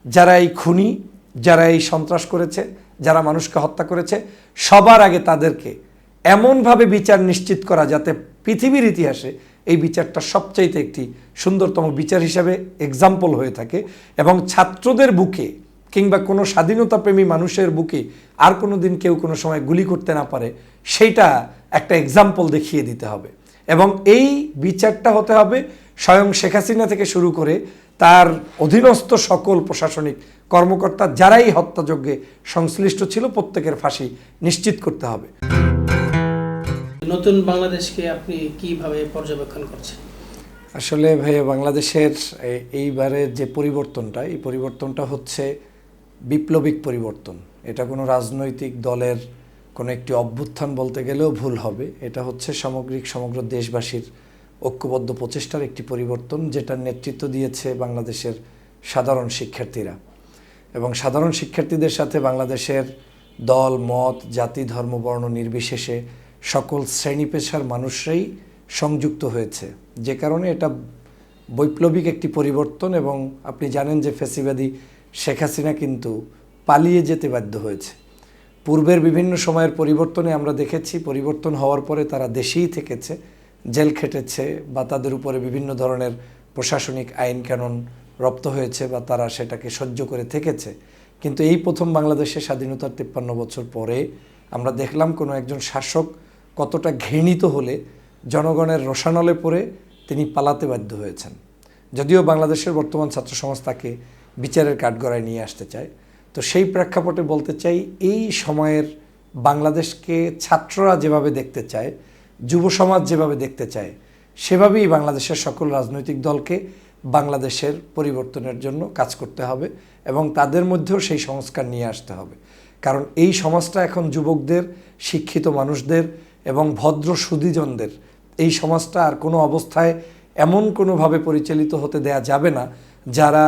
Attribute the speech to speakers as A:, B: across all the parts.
A: যারা এই খুনি, যারা এই সন্ত্রাস করেছে, যারা মানুষকে হত্যা করেছে, সবার আগে তাদেরকে এমনভাবে বিচার নিশ্চিত করা যাতে পৃথিবীর ইতিহাসে এই বিচারটা সবচাইতে একটি সুন্দরতম বিচার হিসাবে এক্সাম্পল হয়ে থাকে এবং ছাত্রদের বুকে কিংবা কোনো স্বাধীনতাপ্রেমী মানুষের বুকে আর কোনো দিন কেউ কোনো সময় গুলি করতে না পারে, সেইটা একটা এক্সাম্পল দেখিয়ে দিতে হবে। এবং এই বিচারটা হতে হবে স্বয়ং শেখ হাসিনা থেকে শুরু করে তার অধীনস্থ সকল প্রশাসনিক কর্মকর্তা যারাই হত্যাযজ্ঞে সংশ্লিষ্ট ছিল প্রত্যেকের ফাঁসি নিশ্চিত করতে হবে।
B: নতুন বাংলাদেশকে আপনি কিভাবে পর্যবেক্ষণ করছেন?
A: আসলে ভাইয়া, বাংলাদেশের এইবারের যে পরিবর্তনটা, এই পরিবর্তনটা হচ্ছে বিপ্লবিক পরিবর্তন। এটা কোনো রাজনৈতিক দলের কোনো একটি অভ্যুত্থান বলতে গেলেও ভুল হবে। এটা হচ্ছে সমগ্র দেশবাসীর ঐক্যবদ্ধ প্রচেষ্টার একটি পরিবর্তন, যেটার নেতৃত্ব দিয়েছে বাংলাদেশের সাধারণ শিক্ষার্থীরা। এবং সাধারণ শিক্ষার্থীদের সাথে বাংলাদেশের দল, মত, জাতি, ধর্ম, বর্ণ নির্বিশেষে সকল শ্রেণী পেশার মানুষরাই সংযুক্ত হয়েছে, যে কারণে এটা বৈপ্লবিক একটি পরিবর্তন। এবং আপনি জানেন যে ফ্যাসিবাদী শেখ হাসিনা কিন্তু পালিয়ে যেতে বাধ্য হয়েছে। পূর্বের বিভিন্ন সময়ের পরিবর্তনে আমরা দেখেছি, পরিবর্তন হওয়ার পরে তারা দেশেই থেকেছে, জেল খেটেছে বা তাদের উপরে বিভিন্ন ধরনের প্রশাসনিক আইন কানুন রপ্ত হয়েছে বা তারা সেটাকে সহ্য করে থেকেছে। কিন্তু এই প্রথম বাংলাদেশের স্বাধীনতার 53 বছর পরে আমরা দেখলাম কোনো একজন শাসক কতটা ঘৃণিত হলে জনগণের রোষানলে পড়ে তিনি পালাতে বাধ্য হয়েছেন। যদিও বাংলাদেশের বর্তমান ছাত্র সমাজ তাকে বিচারের কাঠগড়ায় নিয়ে আসতে চায়। তো সেই প্রেক্ষাপটে বলতে চাই, এই সময়ের বাংলাদেশকে ছাত্ররা যেভাবে দেখতে চায়, যুব সমাজ যেভাবে দেখতে চায়, সেভাবেই বাংলাদেশের সকল রাজনৈতিক দলকে বাংলাদেশের পরিবর্তনের জন্য কাজ করতে হবে এবং তাদের মধ্যেও সেই সংস্কার নিয়ে আসতে হবে। কারণ এই সমাজটা এখন যুবকদের, শিক্ষিত মানুষদের এবং ভদ্র সুধীজনদের, এই সমাজটা আর কোনো অবস্থায় এমন কোনোভাবে পরিচালিত হতে দেয়া যাবে না যারা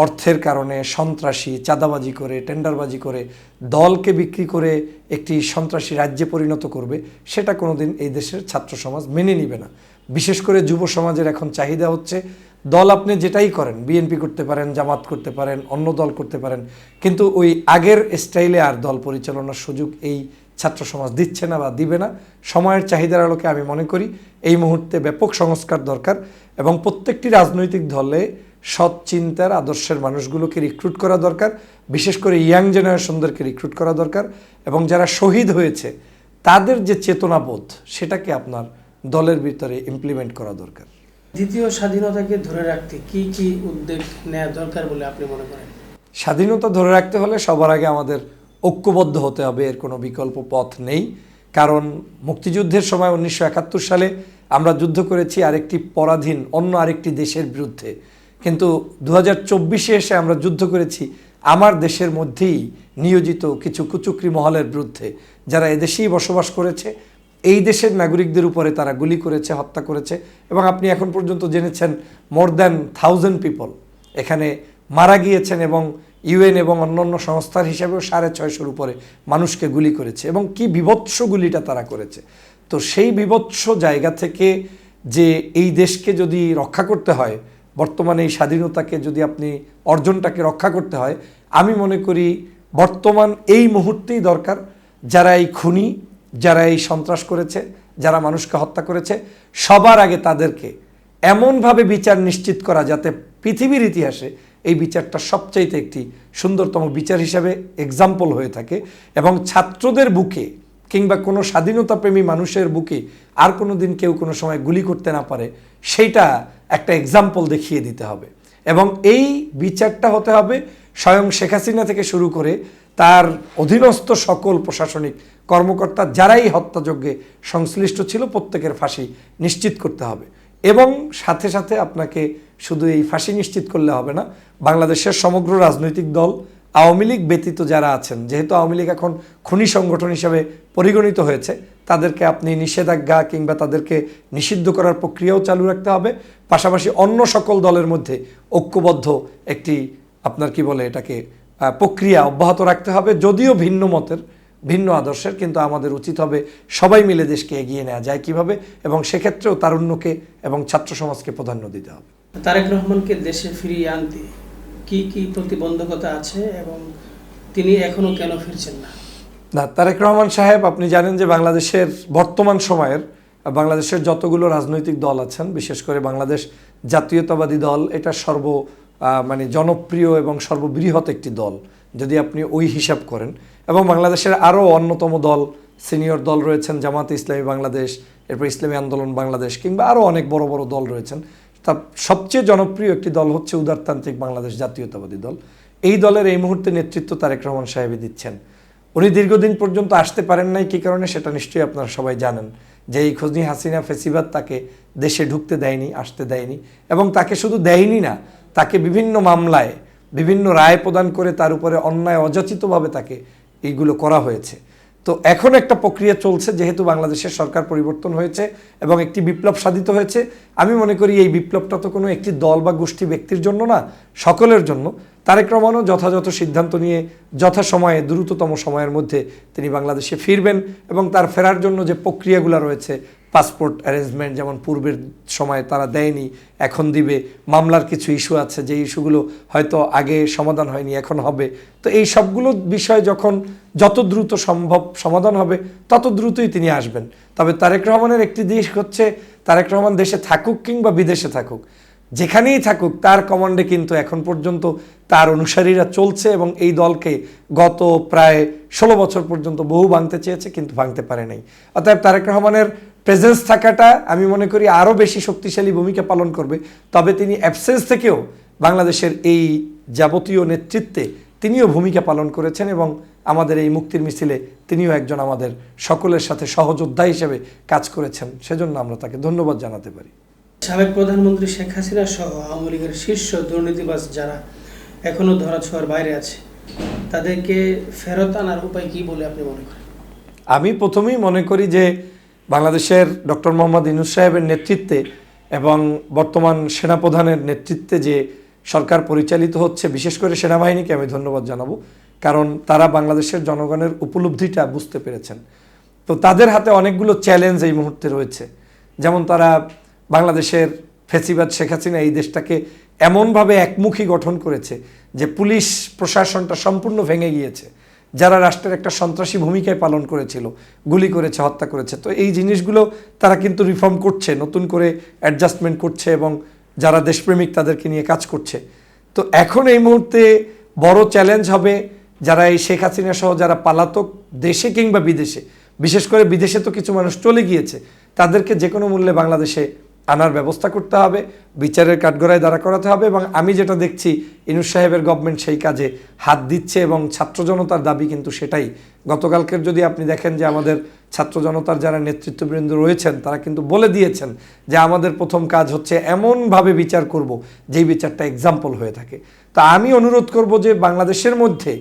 A: অর্থের কারণে সন্ত্রাসী, চাঁদাবাজি করে, টেন্ডারবাজি করে, দলকে বিক্রি করে একটি সন্ত্রাসী রাজ্যে পরিণত করবে। সেটা কোনোদিন এই দেশের ছাত্র সমাজ মেনে নিবে না। বিশেষ করে যুব সমাজের এখন চাহিদা হচ্ছে, দল আপনি যেটাই করেন, বিএনপি করতে পারেন, জামাত করতে পারেন, অন্য দল করতে পারেন, কিন্তু ওই আগের স্টাইলে আর দল পরিচালনার সুযোগ এই ছাত্র সমাজ দিচ্ছে না বা দিবে না। সময়ের চাহিদার আলোকে আমি মনে করি এই মুহূর্তে ব্যাপক সংস্কার দরকার এবং প্রত্যেকটি রাজনৈতিক দলে সৎ চিন্তার, আদর্শের মানুষগুলোকে রিক্রুট করা দরকার। বিশেষ করে ইয়াং জেনারেশনদেরকে রিক্রুট করা দরকার এবং যারা শহীদ হয়েছে তাদের যে চেতনাবোধ, সেটাকে আপনার দলের ভিতরে ইমপ্লিমেন্ট করা দরকার।
B: দ্বিতীয় স্বাধীনতাকে ধরে রাখতে কি কি উদ্যোগ নেওয়া দরকার বলে আপনি মনে করেন?
A: স্বাধীনতা ধরে রাখতে হলে সবার আগে আমাদের ঐক্যবদ্ধ হতে হবে, এর কোনো বিকল্প পথ নেই। কারণ মুক্তিযুদ্ধের সময় 1971 সালে আমরা যুদ্ধ করেছি আরেকটি পরাধীন অন্য আরেকটি দেশের বিরুদ্ধে, কিন্তু 2024-এ এসে আমরা যুদ্ধ করেছি আমার দেশের মধ্যেই নিয়োজিত কিছু কুচক্রী মহলের বিরুদ্ধে, যারা এদেশেই বসবাস করেছে, এই দেশের নাগরিকদের উপরে তারা গুলি করেছে, হত্যা করেছে। এবং আপনি এখন পর্যন্ত জেনেছেন মোর দ্যান 1000 পিপল এখানে মারা গিয়েছেন এবং ইউএন এবং অন্যান্য সংস্থার হিসাবেও 650-এর উপরে মানুষকে গুলি করেছে। এবং কি বিভৎস গুলিটা তারা করেছে। তো সেই বিভৎস জায়গা থেকে যে এই দেশকে যদি রক্ষা করতে হয়, বর্তমানে এই স্বাধীনতাকে যদি আপনি অর্জনটাকে রক্ষা করতে হয়, আমি মনে করি বর্তমান এই মুহূর্তেই দরকার যারা এই খুনি, যারা এই সন্ত্রাস করেছে, যারা মানুষকে হত্যা করেছে, সবার আগে তাদেরকে এমনভাবে বিচার নিশ্চিত করা যাতে পৃথিবীর ইতিহাসে এই বিচারটা সবচাইতে একটি সুন্দরতম বিচার হিসাবে এক্সাম্পল হয়ে থাকে এবং ছাত্রদের বুকে কিংবা কোনো স্বাধীনতাপ্রেমী মানুষের বুকে আর কোনো দিন কেউ কোনো সময় গুলি করতে না পারে, সেইটা একটা এক্সাম্পল দেখিয়ে দিতে হবে। এবং এই বিচারটা হতে হবে স্বয়ং শেখ হাসিনা থেকে শুরু করে তার অধীনস্থ সকল প্রশাসনিক কর্মকর্তা যারাই হত্যাযজ্ঞে সংশ্লিষ্ট ছিল প্রত্যেকের ফাঁসি নিশ্চিত করতে হবে। এবং সাথে সাথে আপনাকে শুধু এই ফাঁসি নিশ্চিত করলে হবে না, বাংলাদেশের সমগ্র রাজনৈতিক দল, আওয়ামী লীগ ব্যতীত যারা আছেন, যেহেতু আওয়ামী লীগ এখন খুনি সংগঠন হিসাবে পরিগণিত হয়েছে, তাদেরকে আপনি নিষেধাজ্ঞা কিংবা তাদেরকে নিষিদ্ধ করার প্রক্রিয়াও চালু রাখতে হবে। পাশাপাশি অন্য সকল দলের মধ্যে ঐক্যবদ্ধ একটি আপনার কি বলে এটাকে প্রক্রিয়া অব্যাহত রাখতে হবে। যদিও ভিন্ন মতের, ভিন্ন আদর্শের, কিন্তু আমাদের উচিত হবে সবাই মিলে দেশকে এগিয়ে নেওয়া যায় কিভাবে, এবং সেক্ষেত্রেও তারুণ্যকে এবং ছাত্র সমাজকে প্রাধান্য দিতে হবে।
B: তারেক রহমানকে দেশে ফিরিয়ে আনতে কি কি প্রতিবন্ধকতা আছে এবং তিনি এখনো কেন ফিরছেন না?
A: না, তারেক রহমান সাহেব, আপনি জানেন যে বাংলাদেশের বর্তমান সময়ের বাংলাদেশের যতগুলো রাজনৈতিক দল আছেন, বিশেষ করে বাংলাদেশ জাতীয়তাবাদী দল, এটা মানে জনপ্রিয় এবং সর্ববৃহৎ একটি দল যদি আপনি ওই হিসাব করেন। এবং বাংলাদেশের আরও অন্যতম দল, সিনিয়র দল রয়েছেন জামাতে ইসলামী বাংলাদেশ, এরপর ইসলামী আন্দোলন বাংলাদেশ, কিংবা আরও অনেক বড় বড় দল রয়েছেন। তার সবচেয়ে জনপ্রিয় একটি দল হচ্ছে উদারতান্ত্রিক বাংলাদেশ জাতীয়তাবাদী দল। এই দলের এই মুহূর্তে নেতৃত্ব তারেক রহমান সাহেবই দিচ্ছেন। উনি দীর্ঘদিন পর্যন্ত আসতে পারেন নাই, কী কারণে সেটা নিশ্চয়ই আপনারা সবাই জানেন, যে এই খোঁজনি হাসিনা ফেসিবাদ তাকে দেশে ঢুকতে দেয়নি, আসতে দেয়নি। এবং তাকে শুধু দেয়নি না, তাকে বিভিন্ন মামলায় বিভিন্ন রায় প্রদান করে তার উপরে অন্যায় অযাচিতভাবে তাকে এইগুলো করা হয়েছে। তো এখন একটা প্রক্রিয়া চলছে, যেহেতু বাংলাদেশের সরকার পরিবর্তন হয়েছে এবং একটি বিপ্লব সাধিত হয়েছে। আমি মনে করি এই বিপ্লবটা তো কোনো একটি দল বা গোষ্ঠী ব্যক্তির জন্য না, সকলের জন্য। তারেক রহমানও যথাযথ সিদ্ধান্ত নিয়ে যথাসময়ে, দ্রুততম সময়ের মধ্যে তিনি বাংলাদেশে ফিরবেন। এবং তার ফেরার জন্য যে প্রক্রিয়াগুলো রয়েছে, পাসপোর্ট অ্যারেঞ্জমেন্ট যেমন পূর্বের সময়ে তারা দেয়নি, এখন দিবে। মামলার কিছু ইস্যু আছে, যে ইস্যুগুলো হয়তো আগে সমাধান হয়নি, এখন হবে। তো এই সবগুলো বিষয় যখন যত দ্রুত সম্ভব সমাধান হবে, তত দ্রুতই তিনি আসবেন। তবে তারেক রহমানের একটি দিক হচ্ছে, তারেক রহমান দেশে থাকুক কিংবা বিদেশে থাকুক, যেখানেই থাকুক, তার কমান্ডে কিন্তু এখন পর্যন্ত তার অনুসারীরা চলছে। এবং এই দলকে গত প্রায় 16 বছর পর্যন্ত বহু ভাঙতে চেয়েছে, কিন্তু ভাঙতে পারে নাই। অতএব তারেক রহমানের প্রেজেন্স থাকাটা আমি মনে করি আরও বেশি শক্তিশালী ভূমিকা পালন করবে। তবে তিনি অ্যাবসেন্স থেকেও বাংলাদেশের এই যাবতীয় নেতৃত্বে তিনিও ভূমিকা পালন করেছেন। এবং আমাদের এই মুক্তির মিছিলে তিনিও একজন আমাদের সকলের সাথে সহযোদ্ধা হিসেবে কাজ করেছেন। সেজন্য আমরা তাকে ধন্যবাদ জানাতে পারি।
B: সাবেক প্রধানমন্ত্রী শেখ হাসিনা সহ আওয়ামী লীগের শীর্ষ দুর্নীতিবাজ যারা এখনো ধরাছোঁয়ার বাইরে আছে, তাদেরকে ফেরত আনার উপায় কি বলে আপনি মনে করেন?
A: আমি প্রথমেই মনে করি যে বাংলাদেশের ডক্টর মোহাম্মদ ইউনূস সাহেবের নেতৃত্বে এবং বর্তমান সেনাপ্রধানের নেতৃত্বে যে সরকার পরিচালিত হচ্ছে, বিশেষ করে সেনাবাহিনীকে আমি ধন্যবাদ জানাবো, কারণ তারা বাংলাদেশের জনগণের উপলব্ধিটা বুঝতে পেরেছেন। তো তাদের হাতে অনেকগুলো চ্যালেঞ্জ এই মুহূর্তে রয়েছে। যেমন তারা বাংলাদেশের ফেসিবাদ শেখ হাসিনা এই দেশটাকে এমনভাবে একমুখী গঠন করেছে যে পুলিশ প্রশাসনটা সম্পূর্ণ ভেঙে গিয়েছে। যারা রাষ্ট্রের একটা সন্ত্রাসী ভূমিকায় পালন করেছিল, গুলি করেছে, হত্যা করেছে। তো এই জিনিসগুলো তারা কিন্তু রিফর্ম করছে, নতুন করে অ্যাডজাস্টমেন্ট করছে এবং যারা দেশপ্রেমিক তাদেরকে নিয়ে কাজ করছে। তো এখন এই মুহূর্তে বড় চ্যালেঞ্জ হবে যারা এই শেখ হাসিনা সহ যারা পলাতক, দেশে কিংবা বিদেশে, বিশেষ করে বিদেশে তো কিছু মানুষ চলে গিয়েছে, তাদেরকে যে কোনো মূল্যে বাংলাদেশে আনার ব্যবস্থা করতে হবে, বিচারের কাঠগড়ায় দাঁড়া করাতে হবে। এবং আমি যেটা দেখছি, ইউনূস সাহেবের গভর্নমেন্ট সেই কাজে হাত দিচ্ছে এবং ছাত্র জনতার দাবি কিন্তু সেটাই। গতকালকের যদি আপনি দেখেন যে আমাদের ছাত্র জনতার যারা নেতৃত্ববৃন্দ রয়েছেন, তারা কিন্তু বলে দিয়েছেন যে আমাদের প্রথম কাজ হচ্ছে এমনভাবে বিচার করব যেই বিচারটা এক্সাম্পল হয়ে থাকে। তা আমি অনুরোধ করব যে বাংলাদেশের মধ্যে,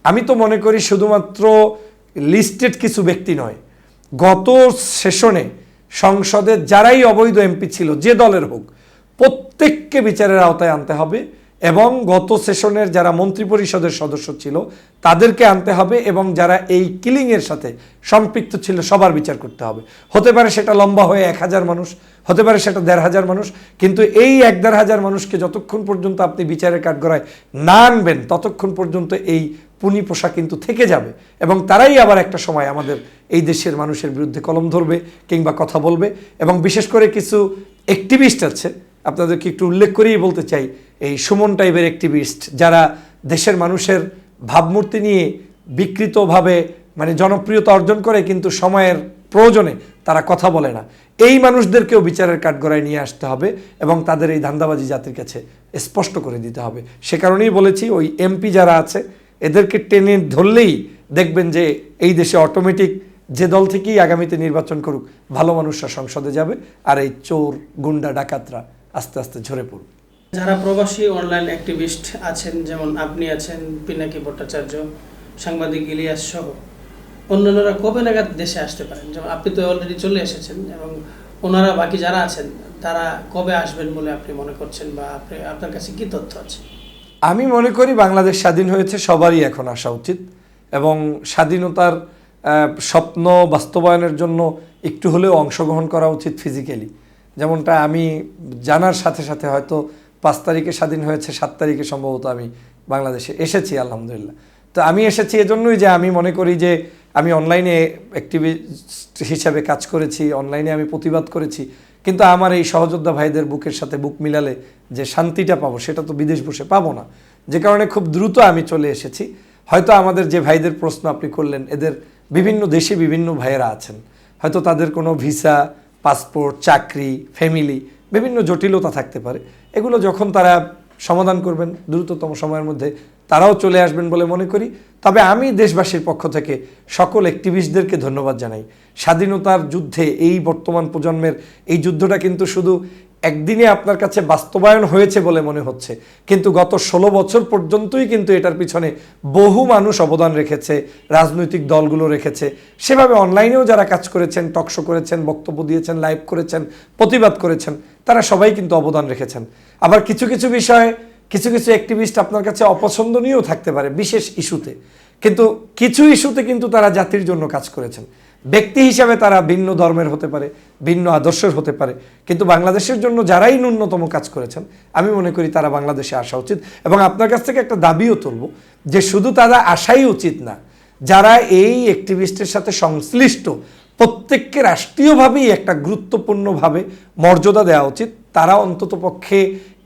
A: আমি তো মনে করি শুধুমাত্র লিস্টেড কিছু ব্যক্তি নয়, গত সেশনে সংসদে যারাই অবৈধ এমপি ছিল, যে দলের হোক, প্রত্যেককে বিচারের আওতায় আনতে হবে। এবং গত সেশনের যারা মন্ত্রিপরিষদের সদস্য ছিল তাদেরকে আনতে হবে। এবং যারা এই কিলিংয়ের সাথে সম্পৃক্ত ছিল সবার বিচার করতে হবে। হতে পারে সেটা লম্বা হয়ে 1000 মানুষ, হতে পারে সেটা 1500 মানুষ, কিন্তু এই 1-1500 মানুষকে যতক্ষণ পর্যন্ত আপনি বিচারের কাঠগড়ায় না আনবেন, ততক্ষণ পর্যন্ত এই পুনি পোষা কিন্তু থেকে যাবে। এবং তারাই আবার একটা সময় আমাদের এই দেশের মানুষের বিরুদ্ধে কলম ধরবে কিংবা কথা বলবে। এবং বিশেষ করে কিছু অ্যাক্টিভিস্ট আছে, আপনাদেরকে একটু উল্লেখ করেই বলতে চাই, এই সুমন টাইপের অ্যাক্টিভিস্ট যারা দেশের মানুষের ভাবমূর্তি নিয়ে বিকৃতভাবে মানে জনপ্রিয়তা অর্জন করে, কিন্তু সময়ের প্রয়োজনে তারা কথা বলে না। এই মানুষদেরকেও বিচারের কাঠগড়ায় নিয়ে আসতে হবে এবং তাদের এই ধান্দাবাজি জাতির কাছে স্পষ্ট করে দিতে হবে। সে কারণেই বলেছি, ওই এমপি যারা আছে এদেরকে টেনে ধরলেই দেখবেন যে এই দেশে অটোমেটিক যে দল থেকেই আগামীতে নির্বাচন করুক, ভালো মানুষরা সংসদে যাবে, আর এই চোর, গুন্ডা, ডাকাতরা আস্তে আস্তে ঝরে পড়বে।
B: যারা প্রবাসী অনলাইন অ্যাক্টিভিস্ট আছেন, যেমন আপনি আছেন, পিনাকি ভট্টাচার্য, সাংবাদিক ইলিয়াস সহ অন্যান্যরা কবে নাগাদ দেশে আসতে পারেন? যেমন আপনি তো অলরেডি চলে এসেছেন, এবং ওনারা বাকি যারা আছেন তারা কবে আসবেন বলে আপনি মনে করছেন, বা আপনার কাছে কি তথ্য আছে?
A: আমি মনে করি বাংলাদেশ স্বাধীন হয়েছে, সবারই এখন আসা উচিত। এবং স্বাধীনতার স্বপ্ন বাস্তবায়নের জন্য একটু হলেও অংশগ্রহণ করা উচিত ফিজিক্যালি। যেমনটা আমি জানার সাথে সাথে হয়তো 5 তারিখে স্বাধীন হয়েছে, 7 তারিখে সম্ভবত আমি বাংলাদেশে এসেছি আলহামদুলিল্লাহ। তো আমি এসেছি এজন্যই যে আমি মনে করি যে আমি অনলাইনে অ্যাক্টিভিস্ট হিসাবে কাজ করেছি, অনলাইনে আমি প্রতিবাদ করেছি, কিন্তু আমার এই সহযোদ্ধা ভাইদের বুকের সাথে বুক মিলালে যে শান্তিটা পাবো সেটা তো বিদেশ বসে পাবো না। যে কারণে খুব দ্রুত আমি চলে এসেছি। হয়তো আমাদের যে ভাইদের প্রশ্ন আপনি করলেন, এদের বিভিন্ন দেশে বিভিন্ন ভাইয়েরা আছেন, হয়তো তাদের কোনো ভিসা, পাসপোর্ট, চাকরি, ফ্যামিলি, বিভিন্ন জটিলতা থাকতে পারে। এগুলো যখন তারা সমাধান করবেন দ্রুততম সময়ের মধ্যে তারাও চলে আসবেন বলে মনে করি। তবে আমি দেশবাসীর পক্ষ থেকে সকল অ্যাক্টিভিস্টদেরকে ধন্যবাদ জানাই। স্বাধীনতার যুদ্ধে এই বর্তমান প্রজন্মের এই যুদ্ধটা কিন্তু শুধু একদিনে আপনার কাছে বাস্তবায়ন হয়েছে বলে মনে হচ্ছে, কিন্তু গত 16 বছর পর্যন্তই কিন্তু এটার পিছনে বহু মানুষ অবদান রেখেছে, রাজনৈতিক দলগুলো রেখেছে, সেভাবে অনলাইনেও যারা কাজ করেছেন, টকশো করেছেন, বক্তব্য দিয়েছেন, লাইভ করেছেন, প্রতিবাদ করেছেন, তারা সবাই কিন্তু অবদান রেখেছেন। আবার কিছু কিছু বিষয়ে কিছু কিছু অ্যাক্টিভিস্ট আপনার কাছে অপছন্দনীয় থাকতে পারে বিশেষ ইস্যুতে, কিন্তু কিছু ইস্যুতে কিন্তু তারা জাতির জন্য কাজ করেছেন। ব্যক্তি হিসাবে তারা ভিন্ন ধর্মের হতে পারে, ভিন্ন আদর্শের হতে পারে, কিন্তু বাংলাদেশের জন্য যারাই ন্যূনতম কাজ করেছেন আমি মনে করি তারা বাংলাদেশে আসা উচিত। এবং আপনার কাছ থেকে একটা দাবিও তুলব যে শুধু তারা আসাই উচিত না, যারা এই অ্যাক্টিভিস্টের সাথে সংশ্লিষ্ট প্রত্যেককে রাষ্ট্রীয়ভাবেই একটা গুরুত্বপূর্ণভাবে মর্যাদা দেওয়া উচিত। তারা অন্ততপক্ষে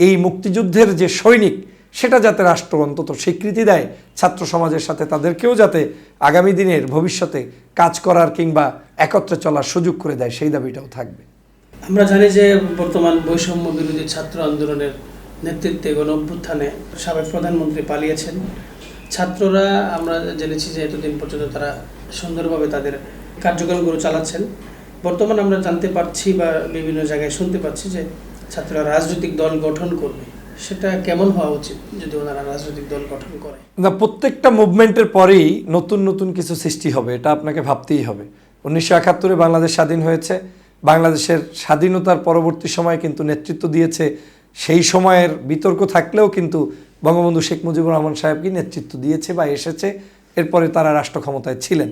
A: এই মুক্তিযুদ্ধের যে সৈনিক সেটা যাতে রাষ্ট্র অন্তত স্বীকৃতি দেয়, ছাত্র সমাজের সাথে তাদেরকেও যাতে আগামী দিনের ভবিষ্যতে কাজ করার কিংবা একত্রে চলার সুযোগ করে দেয়, সেই দাবিটাও থাকবে।
B: আমরা জানি যে বর্তমান বৈষম্য বিরোধী ছাত্র আন্দোলনের নেতৃত্বে গণঅভ্যুত্থানে সাবেক প্রধানমন্ত্রী পালিয়েছেন। ছাত্ররা আমরা জেনেছি যে এতদিন পর্যন্ত তারা সুন্দরভাবে তাদের কার্যক্রমগুলো চালাচ্ছেন। বর্তমানে আমরা জানতে পারছি বা বিভিন্ন জায়গায় শুনতে পাচ্ছি যে ছাত্ররা রাজনৈতিক দল গঠন করবে। সেটা কেমন হওয়া উচিত যদি ওনারা রাজনৈতিক দল গঠন করে?
A: না, প্রত্যেকটা মুভমেন্টের পরেই নতুন নতুন কিছু সৃষ্টি হবে, এটা আপনাকে ভাবতেই হবে। 1971-এ বাংলাদেশ স্বাধীন হয়েছে। বাংলাদেশের স্বাধীনতার পরবর্তী সময় কিন্তু নেতৃত্ব দিয়েছে, সেই সময়ের বিতর্ক থাকলেও কিন্তু বঙ্গবন্ধু শেখ মুজিবুর রহমান সাহেবকে নেতৃত্ব দিয়েছে বা এসেছে, এরপরে তারা রাষ্ট্র ক্ষমতায় ছিলেন।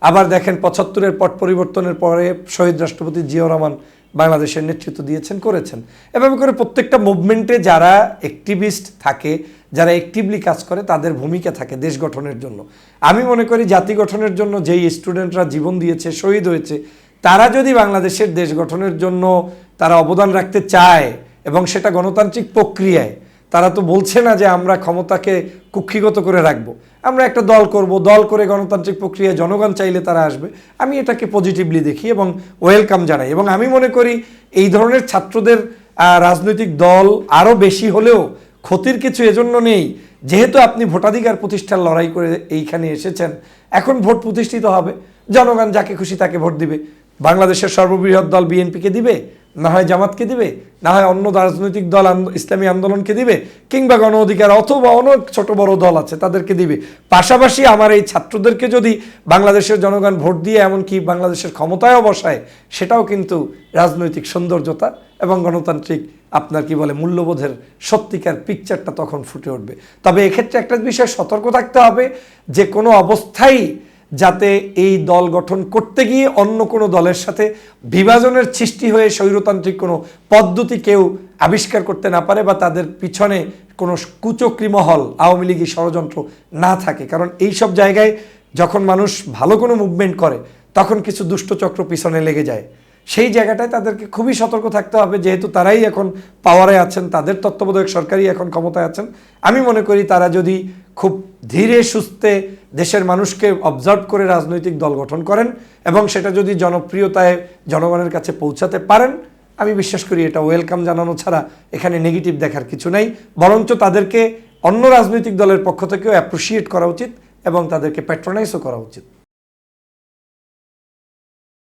A: আবার দেখেন 75-এর পট পরিবর্তনের পরে শহীদ রাষ্ট্রপতি জিয়াউর রহমান বাংলাদেশের নেতৃত্ব দিয়েছেন, করেছেন। এভাবে করে প্রত্যেকটা মুভমেন্টে যারা অ্যাক্টিভিস্ট থাকে, যারা অ্যাক্টিভলি কাজ করে, তাদের ভূমিকা থাকে দেশ গঠনের জন্য। আমি মনে করি জাতি গঠনের জন্য যেই স্টুডেন্টরা জীবন দিয়েছে, শহীদ হয়েছে, তারা যদি বাংলাদেশের দেশ গঠনের জন্য তারা অবদান রাখতে চায় এবং সেটা গণতান্ত্রিক প্রক্রিয়ায়, তারা তো বলছে না যে আমরা ক্ষমতাকে কুক্ষিগত করে রাখবো, আমরা একটা দল করব, দল করে গণতান্ত্রিক প্রক্রিয়ায় জনগণ চাইলে তারা আসবে। আমি এটাকে পজিটিভলি দেখি এবং ওয়েলকাম জানাই। এবং আমি মনে করি এই ধরনের ছাত্রদের রাজনৈতিক দল আরও বেশি হলেও ক্ষতির কিছু এজন্য নেই, যেহেতু আপনি ভোটাধিকার প্রতিষ্ঠার লড়াই করে এইখানে এসেছেন, এখন ভোট প্রতিষ্ঠিত হবে, জনগণ যাকে খুশি তাকে ভোট দিবে। বাংলাদেশের সর্ববৃহৎ দল বিএনপিকে দিবে, না হয় জামাতকে দিবে, না হয় অন্য রাজনৈতিক দল ইসলামী আন্দোলনকে দিবে, কিংবা গণ অধিকার অথবা অনেক ছোট বড় দল আছে তাদেরকে দিবে। পাশাপাশি আমার এই ছাত্রদেরকে যদি বাংলাদেশের জনগণ ভোট দিয়ে এমনকি বাংলাদেশের ক্ষমতায়ও বসায়, সেটাও কিন্তু রাজনৈতিক সৌন্দর্যতা এবং গণতান্ত্রিক আপনার কি বলে মূল্যবোধের সত্যিকার পিকচারটা তখন ফুটে উঠবে। তবে এক্ষেত্রে একটা বিষয় সতর্ক থাকতে হবে যে কোনো অবস্থায় যাতে এই দল গঠন করতে গিয়ে অন্য কোনো দলের সাথে বিভাজনের সৃষ্টি হয়ে স্বৈরতান্ত্রিক কোনো পদ্ধতি কেউ আবিষ্কার করতে না পারে বা তাদের পিছনে কোনো কুচক্রী মহল, আওয়ামী লীগের ষড়যন্ত্র না থাকে। কারণ এই সব জায়গায় যখন মানুষ ভালো কোনো মুভমেন্ট করে তখন কিছু দুষ্টচক্র পিছনে লেগে যায়। সেই জায়গাটায় তাদেরকে খুবই সতর্ক থাকতে হবে, যেহেতু তারাই এখন পাওয়ারে আছেন, তাদের তত্ত্বাবধায়ক সরকারই এখন ক্ষমতায় আছেন। আমি মনে করি তারা যদি খুব ধীরে সুস্থে দেশের মানুষকে অবজার্ভ করে রাজনৈতিক দল গঠন করেন এবং সেটা যদি জনপ্রিয়তায় জনগণের কাছে পৌঁছাতে পারেন, আমি বিশ্বাস করি এটা ওয়েলকাম জানানো ছাড়া এখানে নেগেটিভ দেখার কিছু নাই। বরঞ্চ তাদেরকে অন্য রাজনৈতিক দলের পক্ষ থেকেও অ্যাপ্রিসিয়েট করা উচিত এবং তাদেরকে প্যাট্রোনাইজও করা উচিত।